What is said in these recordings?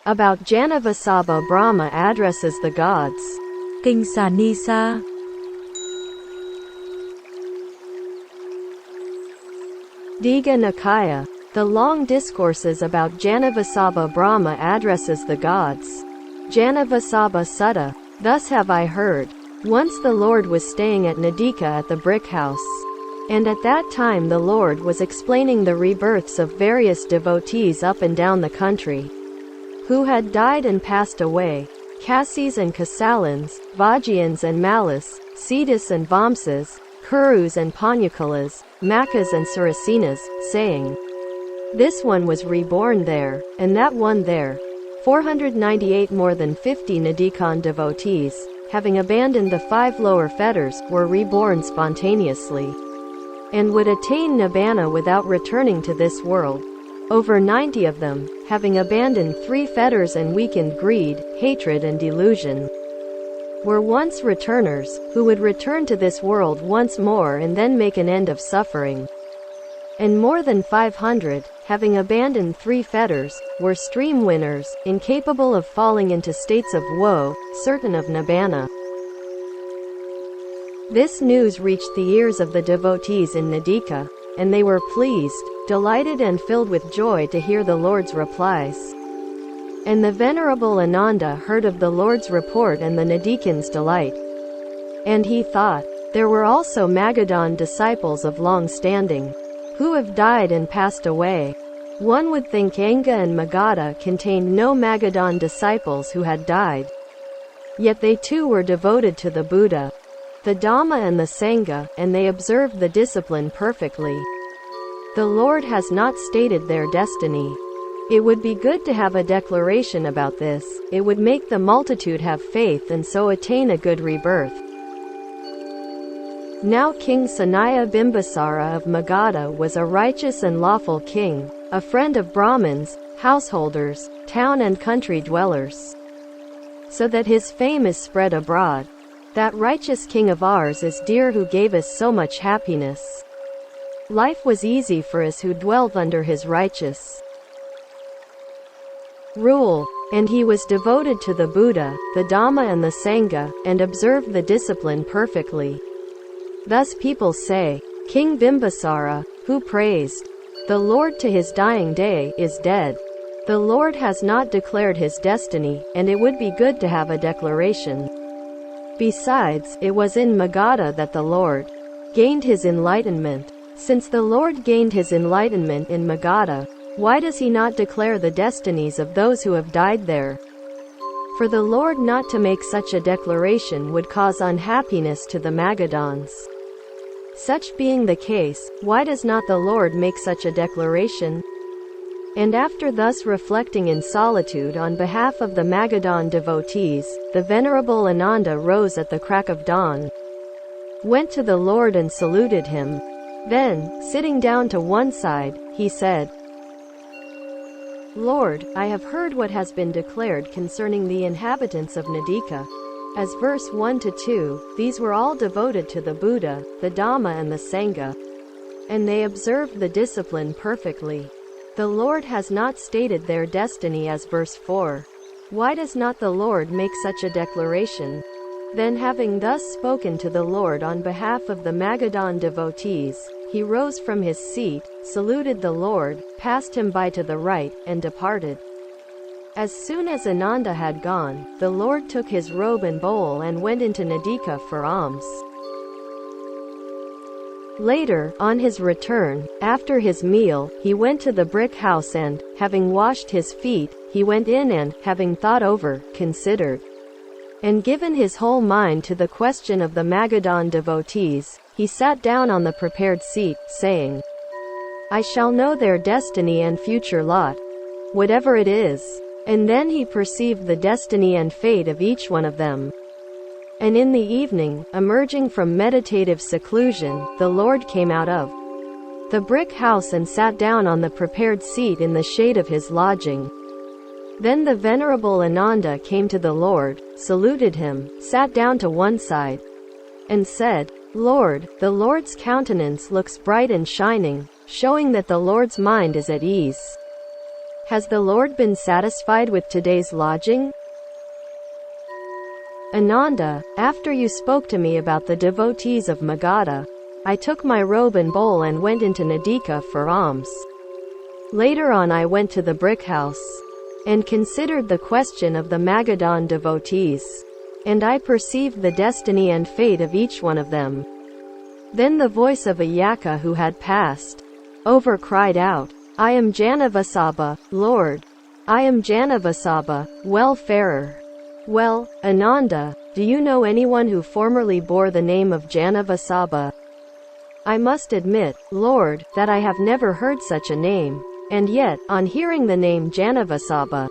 about Janavasabha Brahmā addresses the gods. Kinh Xà Ni Sa. Digha Nikaya. The long discourses about Janavasabha Brahmā addresses the gods. Janavasabha Sutta. Thus have I heard. Once the Lord was staying at Nadika at the brick house. And at that time the Lord was explaining the rebirths of various devotees up and down the country, who had died and passed away, Kasis and Kasalans, Vajjayans and Malas, Siddhas and Vamsas, Kurus and Panyakalas, Makas and Sarasenas, saying, this one was reborn there, and that one there. 498 more than 50 Nadikan devotees, having abandoned the 5 lower fetters, were reborn spontaneously, and would attain nibbana without returning to this world. Over 90 of them, having abandoned 3 fetters and weakened greed, hatred and delusion, were once returners, who would return to this world once more and then make an end of suffering. And more than 500, having abandoned 3 fetters, were stream winners, incapable of falling into states of woe, certain of nibbana. This news reached the ears of the devotees in Nadika, and they were pleased, delighted and filled with joy to hear the Lord's replies. And the Venerable Ananda heard of the Lord's report and the Nadikans' delight. And he thought, there were also Magadhan disciples of long standing, who have died and passed away. One would think Anga and Magadha contained no Magadhan disciples who had died. Yet they too were devoted to the Buddha, the Dhamma and the Sangha, and they observed the discipline perfectly. The Lord has not stated their destiny. It would be good to have a declaration about this. It would make the multitude have faith and so attain a good rebirth. Now King Sanaya Bimbisara of Magadha was a righteous and lawful king, a friend of Brahmins, householders, town and country dwellers, so that his fame is spread abroad. That righteous king of ours is dear, who gave us so much happiness. Life was easy for us who dwelt under his righteous rule, and he was devoted to the Buddha, the Dhamma and the Sangha, and observed the discipline perfectly. Thus people say, King Bimbisara, who praised the Lord to his dying day, is dead. The Lord has not declared his destiny, and it would be good to have a declaration. Besides, it was in Magadha that the Lord gained his enlightenment. Since the Lord gained his enlightenment in Magadha, why does he not declare the destinies of those who have died there? For the Lord not to make such a declaration would cause unhappiness to the Magadhans. Such being the case, why does not the Lord make such a declaration? And after thus reflecting in solitude on behalf of the Magadhan devotees, the Venerable Ananda rose at the crack of dawn, went to the Lord and saluted him. Then, sitting down to one side, he said, Lord, I have heard what has been declared concerning the inhabitants of Nadika. As verse 1 to 2, these were all devoted to the Buddha, the Dhamma and the Sangha, and they observed the discipline perfectly. The Lord has not stated their destiny as verse 4. Why does not the Lord make such a declaration? Then, having thus spoken to the Lord on behalf of the Magadhan devotees, he rose from his seat, saluted the Lord, passed him by to the right, and departed. As soon as Ananda had gone, the Lord took his robe and bowl and went into Nadika for alms. Later, on his return, after his meal, he went to the brick house and, having washed his feet, he went in and, having thought over, considered, and given his whole mind to the question of the Magadhan devotees, he sat down on the prepared seat, saying, I shall know their destiny and future lot, whatever it is. And then he perceived the destiny and fate of each one of them. And in the evening, emerging from meditative seclusion, the Lord came out of the brick house and sat down on the prepared seat in the shade of his lodging. Then the Venerable Ananda came to the Lord, saluted him, sat down to one side, and said, Lord, the Lord's countenance looks bright and shining, showing that the Lord's mind is at ease. Has the Lord been satisfied with today's lodging? Ananda, after you spoke to me about the devotees of Magadha, I took my robe and bowl and went into Nadika for alms. Later on I went to the brick house and considered the question of the Magadhan devotees, and I perceived the destiny and fate of each one of them. Then the voice of a yaka who had passed over cried out, I am Janavasabha, Lord. I am Janavasabha, well-farer. Well, Ananda, do you know anyone who formerly bore the name of Janavasabha? I must admit, Lord, that I have never heard such a name, and yet, on hearing the name Janavasabha,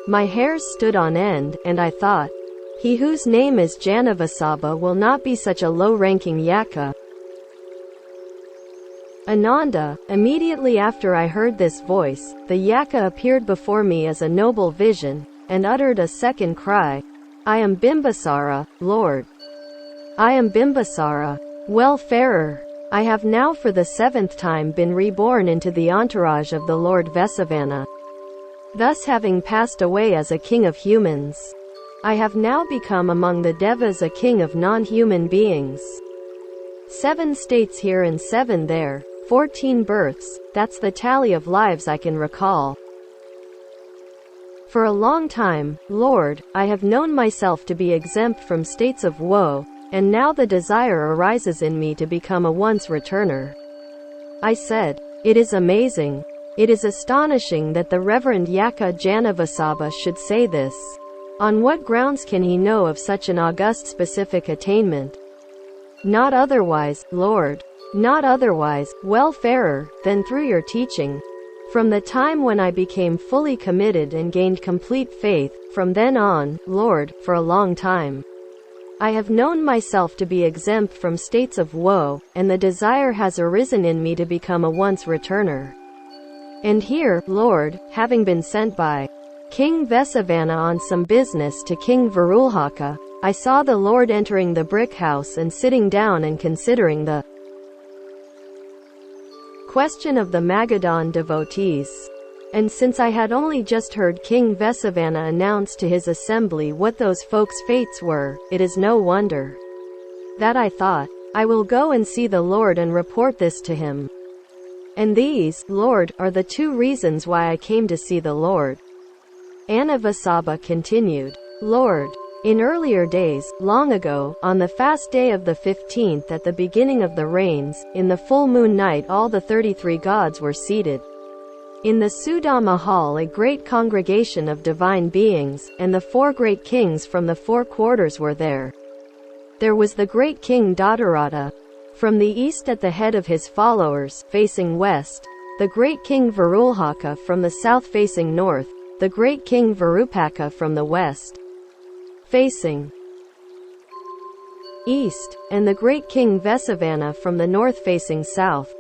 my hairs stood on end, and I thought, he whose name is Janavasabha will not be such a low-ranking yaka. Ananda, immediately after I heard this voice, the yaka appeared before me as a noble vision, and uttered a second cry, I am Bimbasara, Lord. I am Bimbasara, well-farer. I have now for the 7th time been reborn into the entourage of the Lord Vesavana. Thus having passed away as a king of humans, I have now become among the devas a king of non-human beings. 7 states here and 7 there, 14 births, that's the tally of lives I can recall. For a long time, Lord, I have known myself to be exempt from states of woe, and now the desire arises in me to become a once-returner. I said, it is amazing. It is astonishing that the Reverend Yaka Janavasabha should say this. On what grounds can he know of such an august specific attainment? Not otherwise, Lord. Not otherwise, well-farer, than through your teaching. From the time when I became fully committed and gained complete faith, from then on, Lord, for a long time, I have known myself to be exempt from states of woe, and the desire has arisen in me to become a once-returner. And here, Lord, having been sent by King Vesavana on some business to King Virulhaka, I saw the Lord entering the brick house and sitting down and considering the question of the Magadhan devotees. And since I had only just heard King Vesavana announce to his assembly what those folks' fates were, it is no wonder that I thought, I will go and see the Lord and report this to him. And these, Lord, are the 2 reasons why I came to see the Lord. Janavasabha continued, Lord, in earlier days, long ago, on the fast day of the 15th at the beginning of the rains, in the full moon night all the 33 gods were seated in the Sudama hall, a great congregation of divine beings, and the 4 great kings from the 4 quarters were there. There was the great king Datarata, from the east at the head of his followers, facing west, the great king Virulhaka from the south facing north, the great king Virupaka from the west, facing east, and the great king Vesavana from the north facing south.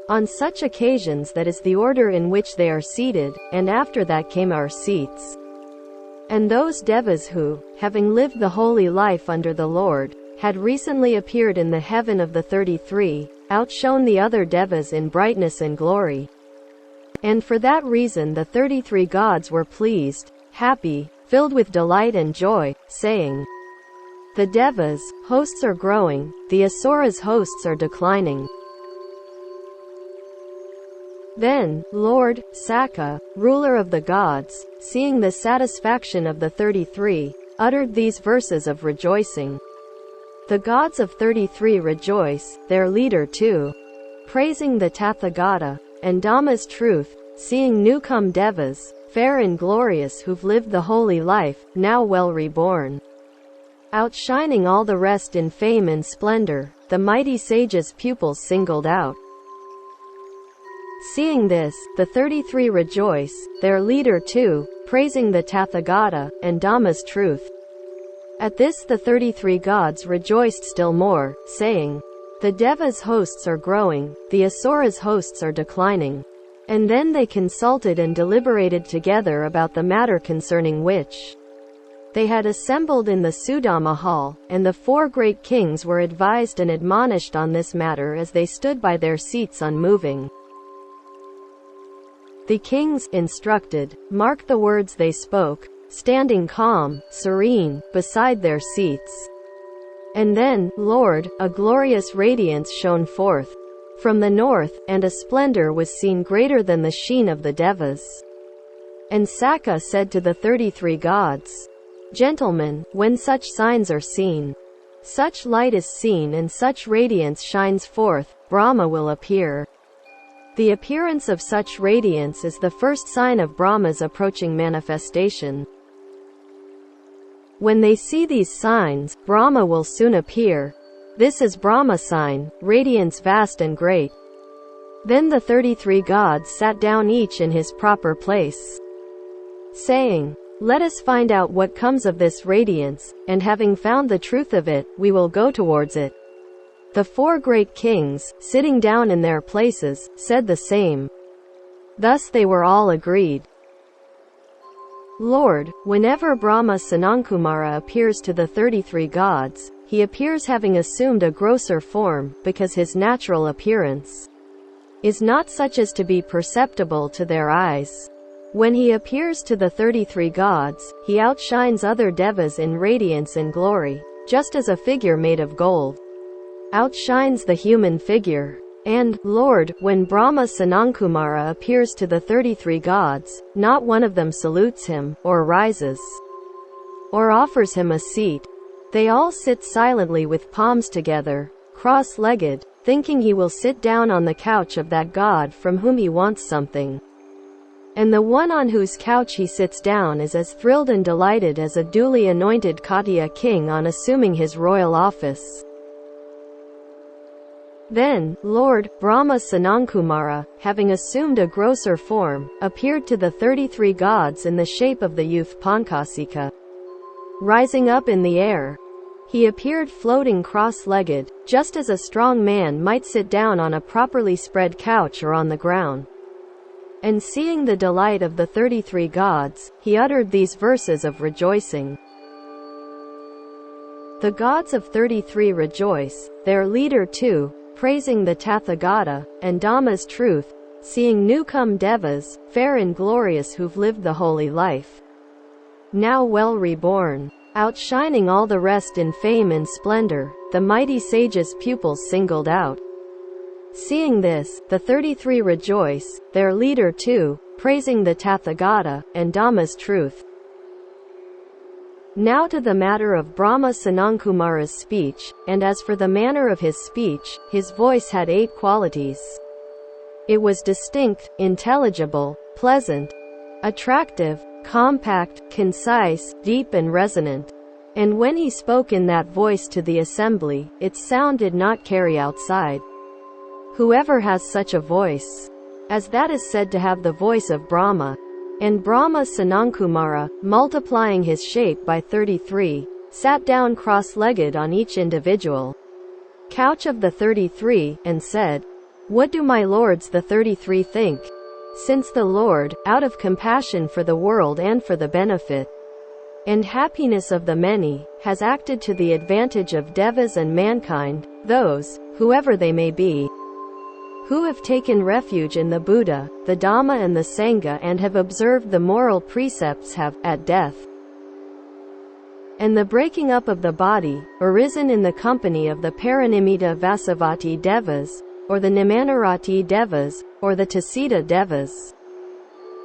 On such occasions that is the order in which they are seated, and after that came our seats. And those devas who, having lived the holy life under the Lord, had recently appeared in the heaven of the 33, outshone the other devas in brightness and glory. And for that reason the 33 gods were pleased, happy, filled with delight and joy, saying, the devas' hosts are growing, the asuras' hosts are declining. Then, Lord, Sakka, ruler of the gods, seeing the satisfaction of the 33, uttered these verses of rejoicing. The gods of 33 rejoice, their leader too, praising the Tathagata, and Dhamma's truth, seeing new-come devas, fair and glorious who've lived the holy life, now well reborn, outshining all the rest in fame and splendor, the mighty sage's pupils singled out. Seeing this, the 33 rejoice, their leader too, praising the Tathagata, and Dhamma's truth. At this the 33 gods rejoiced still more, saying, the devas' hosts are growing, the asuras' hosts are declining. And then they consulted and deliberated together about the matter concerning which they had assembled in the Sudama hall, and the 4 great kings were advised and admonished on this matter as they stood by their seats unmoving. The kings, instructed, marked the words they spoke, standing calm, serene, beside their seats. And then, Lord, a glorious radiance shone forth from the north, and a splendor was seen greater than the sheen of the devas. And Sakka said to the 33 gods, Gentlemen, when such signs are seen, such light is seen and such radiance shines forth, Brahma will appear. The appearance of such radiance is the first sign of Brahma's approaching manifestation. When they see these signs, Brahma will soon appear. This is Brahma sign, radiance vast and great. Then the 33 gods sat down each in his proper place, saying, Let us find out what comes of this radiance, and having found the truth of it, we will go towards it. The 4 great kings, sitting down in their places, said the same. Thus they were all agreed. Lord, whenever Brahma Sanankumara appears to the 33 gods, he appears having assumed a grosser form, because his natural appearance is not such as to be perceptible to their eyes. When he appears to the 33 gods, he outshines other devas in radiance and glory, just as a figure made of gold outshines the human figure. And, Lord, when Brahma Sanankumara appears to the 33 gods, not one of them salutes him, or rises, or offers him a seat. They all sit silently with palms together, cross-legged, thinking he will sit down on the couch of that god from whom he wants something. And the one on whose couch he sits down is as thrilled and delighted as a duly anointed Khattiya king on assuming his royal office. Then, Lord, Brahma Sanankumara, having assumed a grosser form, appeared to the 33 gods in the shape of the youth Pankasika. Rising up in the air, he appeared floating cross-legged, just as a strong man might sit down on a properly spread couch or on the ground. And seeing the delight of the 33 gods, he uttered these verses of rejoicing. The gods of 33 rejoice, their leader too, praising the Tathagata, and Dhamma's truth, seeing new-come devas, fair and glorious who've lived the holy life, now well reborn, outshining all the rest in fame and splendor, the mighty sage's pupils singled out. Seeing this, the 33 rejoice, their leader too, praising the Tathagata, and Dhamma's truth. Now to the matter of Brahma Sanankumara's speech, and as for the manner of his speech, his voice had 8 qualities. It was distinct, intelligible, pleasant, attractive, compact, concise, deep and resonant. And when he spoke in that voice to the assembly, its sound did not carry outside. Whoever has such a voice, as that is said to have the voice of Brahma, and Brahma Sanankumara, multiplying his shape by 33, sat down cross-legged on each individual couch of the 33, and said, What do my lords the 33 think? Since the Lord, out of compassion for the world and for the benefit and happiness of the many, has acted to the advantage of devas and mankind, those, whoever they may be, who have taken refuge in the Buddha, the Dhamma and the Sangha and have observed the moral precepts have, at death and the breaking up of the body, arisen in the company of the Paranimitta Vasavati Devas, or the Nimanarati Devas, or the Tasita Devas,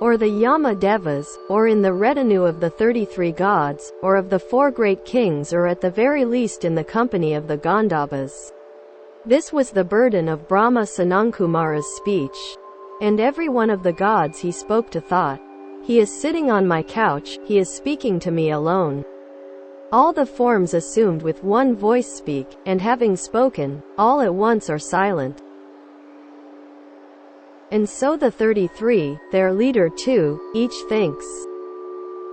or the Yama Devas, or in the retinue of the 33 gods, or of the 4 great kings, or at the very least in the company of the Gandhabas. This was the burden of Brahma Sanankumara's speech. And every one of the gods he spoke to thought, He is sitting on my couch, he is speaking to me alone. All the forms assumed with one voice speak, and having spoken, all at once are silent. And so the 33, their leader too, each thinks,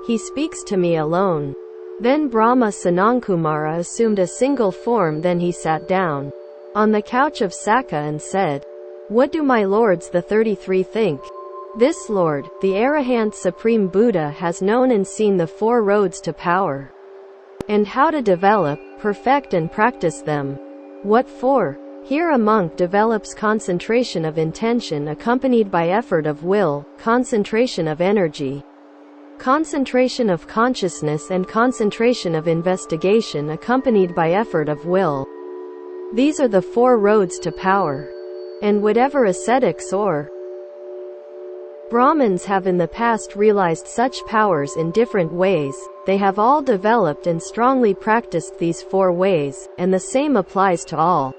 He speaks to me alone. Then Brahma Sanankumara assumed a single form, then he sat down on the couch of Sakka and said, What do my lords the 33 think? This Lord, the Arahant Supreme Buddha, has known and seen the 4 roads to power, and how to develop, perfect and practice them. What for? Here a monk develops concentration of intention accompanied by effort of will, concentration of energy, concentration of consciousness and concentration of investigation accompanied by effort of will. These are the four roads to power. And whatever ascetics or Brahmins have in the past realized such powers in different ways, they have all developed and strongly practiced these four ways, and the same applies to all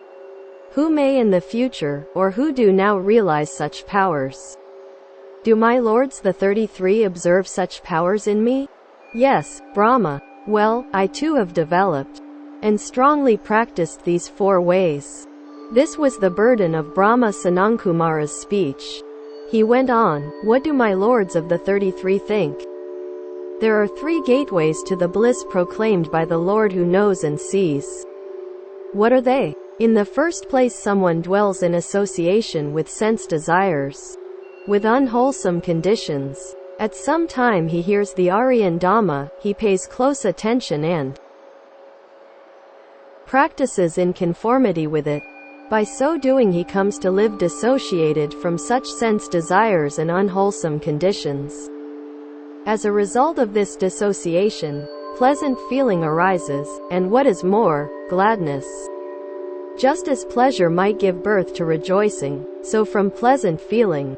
who may in the future, or who do now realize such powers. Do my lords the 33 observe such powers in me? Yes, Brahma. Well, I too have developed and strongly practiced these four ways. This was the burden of Brahma Sanankumara's speech. He went on, what do my lords of the 33 think? There are three gateways to the bliss proclaimed by the Lord who knows and sees. What are they? In the first place, someone dwells in association with sense desires, with unwholesome conditions. At some time he hears the Aryan Dhamma, he pays close attention and practices in conformity with it. By so doing he comes to live dissociated from such sense desires and unwholesome conditions. As a result of this dissociation, pleasant feeling arises, and what is more, gladness. Just as pleasure might give birth to rejoicing, so from pleasant feeling,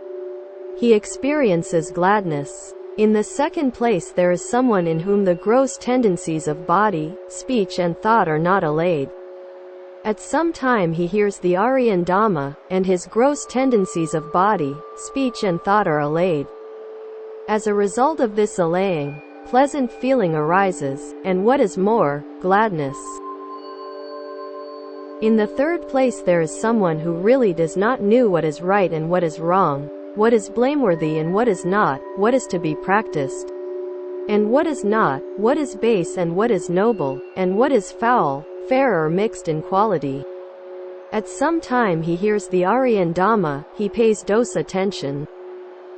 he experiences gladness. In the second place, there is someone in whom the gross tendencies of body, speech and thought are not allayed. At some time he hears the Aryan Dhamma, and his gross tendencies of body, speech and thought are allayed. As a result of this allaying, pleasant feeling arises, and what is more, gladness. In the third place, there is someone who really does not know what is right and what is wrong, what is blameworthy and what is not, what is to be practiced and what is not, what is base and what is noble, and what is foul, fair or mixed in quality. At some time he hears the Aryan Dhamma, he pays dose attention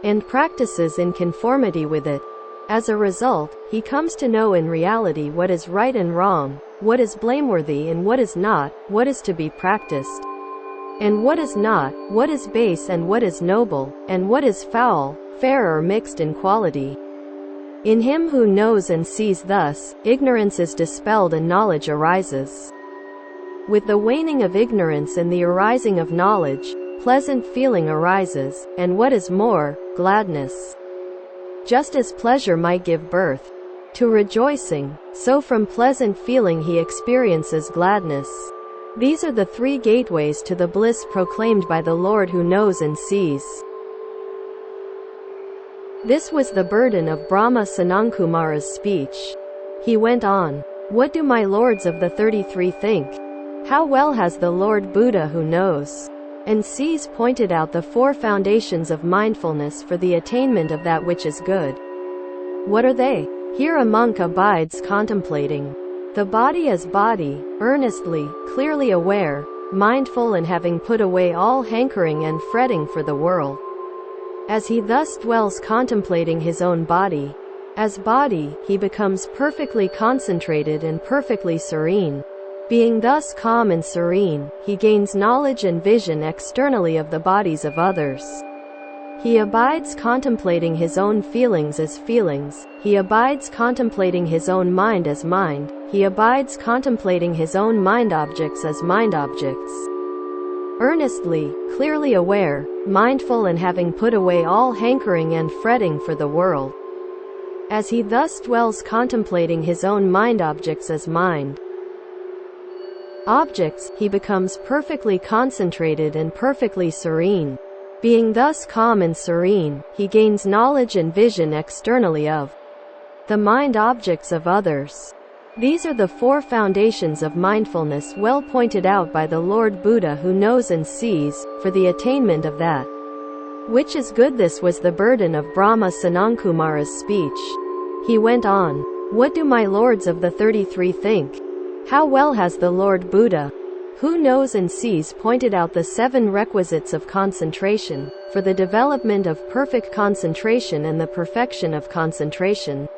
and practices in conformity with it. As a result, he comes to know in reality what is right and wrong, what is blameworthy and what is not, what is to be practiced and what is not, what is base and what is noble, and what is foul, fair or mixed in quality. In him who knows and sees thus, ignorance is dispelled and knowledge arises. With the waning of ignorance and the arising of knowledge, pleasant feeling arises, and what is more, gladness. Just as pleasure might give birth to rejoicing, so from pleasant feeling he experiences gladness. These are the three gateways to the bliss proclaimed by the Lord who knows and sees. This was the burden of Brahma Sanankumara's speech. He went on, what do my lords of the 33 think? How well has the Lord Buddha who knows and sees pointed out the four foundations of mindfulness for the attainment of that which is good. What are they? Here a monk abides contemplating the body as body, earnestly, clearly aware, mindful and having put away all hankering and fretting for the world. As he thus dwells contemplating his own body as body, he becomes perfectly concentrated and perfectly serene. Being thus calm and serene, he gains knowledge and vision externally of the bodies of others. He abides contemplating his own feelings as feelings, he abides contemplating his own mind as mind, he abides contemplating his own mind objects as mind objects. Earnestly, clearly aware, mindful and having put away all hankering and fretting for the world. As he thus dwells contemplating his own mind objects as mind objects, he becomes perfectly concentrated and perfectly serene. Being thus calm and serene, he gains knowledge and vision externally of the mind objects of others. These are the four foundations of mindfulness well pointed out by the Lord Buddha who knows and sees, for the attainment of that which is good. This was the burden of Brahma Sanankumara's speech. He went on, what do my lords of the 33 think? How well has the Lord Buddha who knows and sees pointed out the 7 requisites of concentration, for the development of perfect concentration and the perfection of concentration.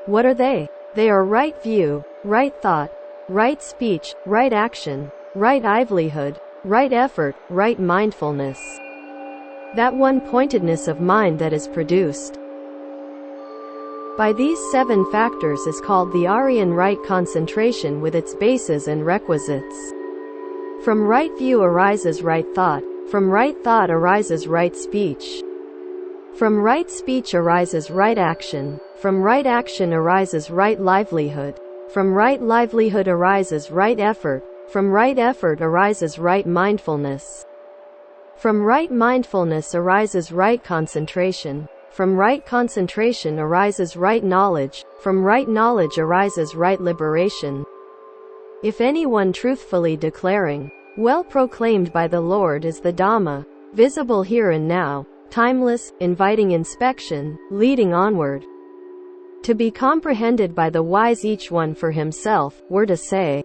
What are they? They are right view, right thought, right speech, right action, right livelihood, right effort, right mindfulness. That one-pointedness of mind that is produced by these 7 factors is called the Aryan right concentration with its bases and requisites. From right view arises right thought. From right thought arises right speech. From right speech arises right action. From right action arises right livelihood. From right livelihood arises right effort. From right effort arises right mindfulness. From right mindfulness arises right concentration. From right concentration arises right knowledge. From right knowledge arises right liberation. If anyone truthfully declaring, well proclaimed by the Lord is the Dhamma, visible here and now, timeless, inviting inspection, leading onward, to be comprehended by the wise each one for himself, were to say,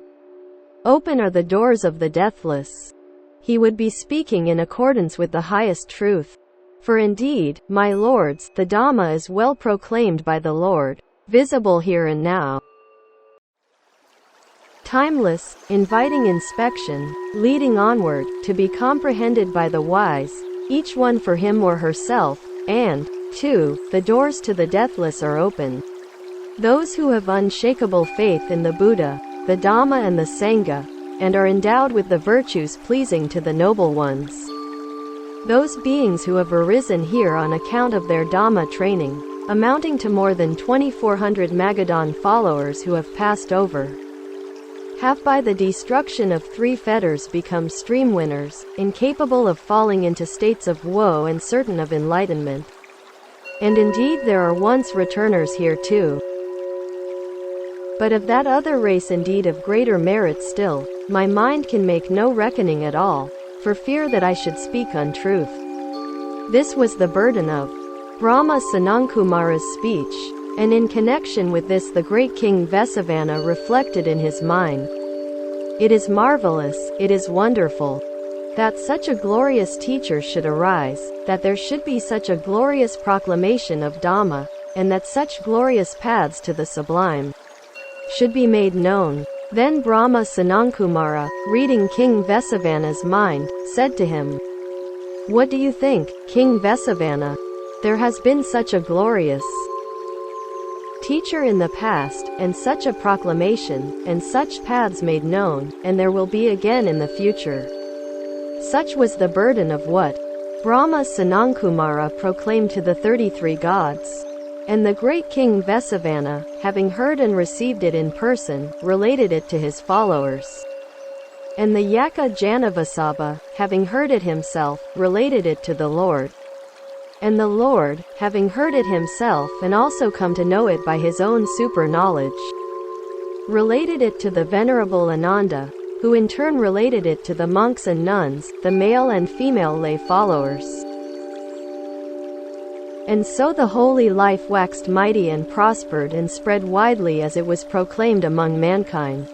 open are the doors of the deathless, he would be speaking in accordance with the highest truth. For indeed, my lords, the Dhamma is well proclaimed by the Lord, visible here and now, timeless, inviting inspection, leading onward, to be comprehended by the wise, each one for him or herself, and, 2, the doors to the deathless are open. Those who have unshakable faith in the Buddha, the Dhamma and the Sangha, and are endowed with the virtues pleasing to the noble ones. Those beings who have arisen here on account of their Dhamma training, amounting to more than 2,400 Magadhan followers who have passed over, have by the destruction of 3 fetters become stream winners, incapable of falling into states of woe and certain of enlightenment. And indeed there are once returners here too. But of that other race indeed of greater merit still, my mind can make no reckoning at all, for fear that I should speak untruth. This was the burden of Brahma Sanankumara's speech, and in connection with this the great King Vesavana reflected in his mind, it is marvelous, it is wonderful, that such a glorious teacher should arise, that there should be such a glorious proclamation of Dhamma, and that such glorious paths to the sublime should be made known. Then Brahma Sanankumara, reading King Vesavana's mind, said to him, what do you think, King Vesavana? There has been such a glorious teacher in the past, and such a proclamation, and such paths made known, and there will be again in the future. Such was the burden of what Brahma Sanankumara proclaimed to the 33 gods. And the great King Vesavana, having heard and received it in person, related it to his followers. And the Yaka Janavasabha, having heard it himself, related it to the Lord. And the Lord, having heard it himself and also come to know it by his own super-knowledge, related it to the Venerable Ananda, who in turn related it to the monks and nuns, the male and female lay followers. And so the holy life waxed mighty and prospered and spread widely as it was proclaimed among mankind.